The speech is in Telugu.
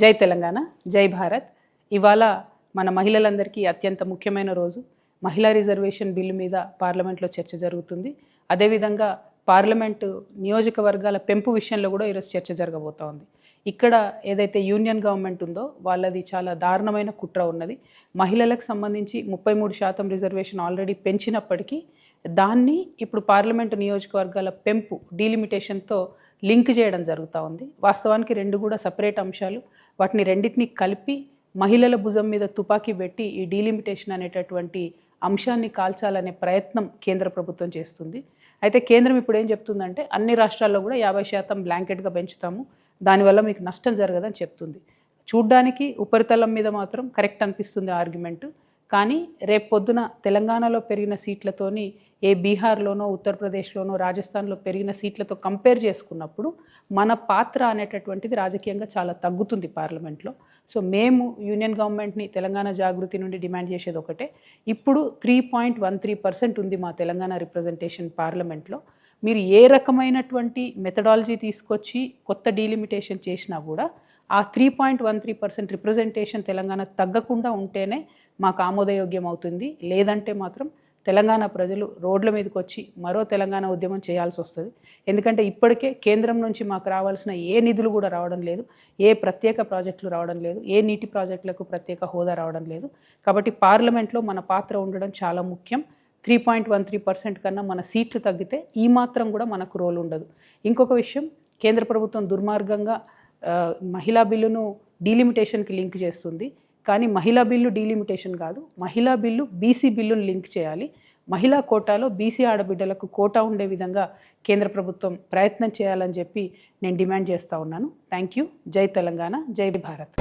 జై తెలంగాణ, జై భారత్. ఇవాళ మన మహిళలందరికీ అత్యంత ముఖ్యమైన రోజు. మహిళా రిజర్వేషన్ బిల్లు మీద పార్లమెంట్లో చర్చ జరుగుతుంది. అదేవిధంగా పార్లమెంటు నియోజకవర్గాల పెంపు విషయంలో కూడా ఈరోజు చర్చ జరగబోతూ ఉంది. ఇక్కడ ఏదైతే యూనియన్ గవర్నమెంట్ ఉందో వాళ్ళది చాలా దారుణమైన కుట్ర ఉన్నది. మహిళలకు సంబంధించి 33% రిజర్వేషన్ ఆల్రెడీ పెంచినప్పటికీ దాన్ని ఇప్పుడు పార్లమెంటు నియోజకవర్గాల పెంపు డీలిమిటేషన్తో లింక్ చేయడం జరుగుతూ ఉంది. వాస్తవానికి రెండు కూడా సపరేట్ అంశాలు. వాటిని రెండింటినీ కలిపి మహిళల భుజం మీద తుపాకీ పెట్టి ఈ డీలిమిటేషన్ అనేటటువంటి అంశాన్ని కాల్చాలనే ప్రయత్నం కేంద్ర ప్రభుత్వం చేస్తుంది. అయితే కేంద్రం ఇప్పుడు ఏం చెప్తుందంటే అన్ని రాష్ట్రాల్లో కూడా 50% బ్లాంకెట్గా పెంచుతాము, దానివల్ల మీకు నష్టం జరగదని చెప్తుంది. చూడ్డానికి ఉపరితలం మీద మాత్రం కరెక్ట్ అనిపిస్తుంది ఆర్గ్యుమెంటు. కానీ రేపు పొద్దున తెలంగాణలో పెరిగిన సీట్లతోని ఏ బీహార్లోనో ఉత్తరప్రదేశ్లోనో రాజస్థాన్లో పెరిగిన సీట్లతో కంపేర్ చేసుకున్నప్పుడు మన పాత్ర అనేటటువంటిది రాజకీయంగా చాలా తగ్గుతుంది పార్లమెంట్లో. సో మేము యూనియన్ గవర్నమెంట్ని తెలంగాణ జాగృతి నుండి డిమాండ్ చేసేది ఒకటే. ఇప్పుడు 3.13% ఉంది మా తెలంగాణ రిప్రజెంటేషన్ పార్లమెంట్లో. మీరు ఏ రకమైనటువంటి మెథడాలజీ తీసుకొచ్చి కొత్త డీలిమిటేషన్ చేసినా కూడా ఆ 3.13% రిప్రజెంటేషన్ తెలంగాణ తగ్గకుండా ఉంటేనే మాకు ఆమోదయోగ్యం అవుతుంది. లేదంటే మాత్రం తెలంగాణ ప్రజలు రోడ్ల మీదకి వచ్చి మరో తెలంగాణ ఉద్యమం చేయాల్సి వస్తుంది. ఎందుకంటే ఇప్పటికే కేంద్రం నుంచి మాకు రావాల్సిన ఏ నిధులు కూడా రావడం లేదు, ఏ ప్రత్యేక ప్రాజెక్టులు రావడం లేదు, ఏ నీటి ప్రాజెక్టులకు ప్రత్యేక హోదా రావడం లేదు. కాబట్టి పార్లమెంట్లో మన పాత్ర ఉండడం చాలా ముఖ్యం. 3.13% కన్నా మన సీట్లు తగ్గితే ఈ మాత్రం కూడా మనకు రోల్ ఉండదు. ఇంకొక విషయం, కేంద్ర ప్రభుత్వం దుర్మార్గంగా మహిళా బిల్లును డీలిమిటేషన్కి లింక్ చేస్తుంది. కానీ మహిళా బిల్లు డీలిమిటేషన్ కాదు, మహిళా బిల్లు బీసీ బిల్లును లింక్ చేయాలి. మహిళా కోటాలో బీసీ ఆడబిడ్డలకు కోటా ఉండే విధంగా కేంద్ర ప్రభుత్వం ప్రయత్నం చేయాలని చెప్పి నేను డిమాండ్ చేస్తూ ఉన్నాను. Thank you. జై తెలంగాణ, జై భారత్.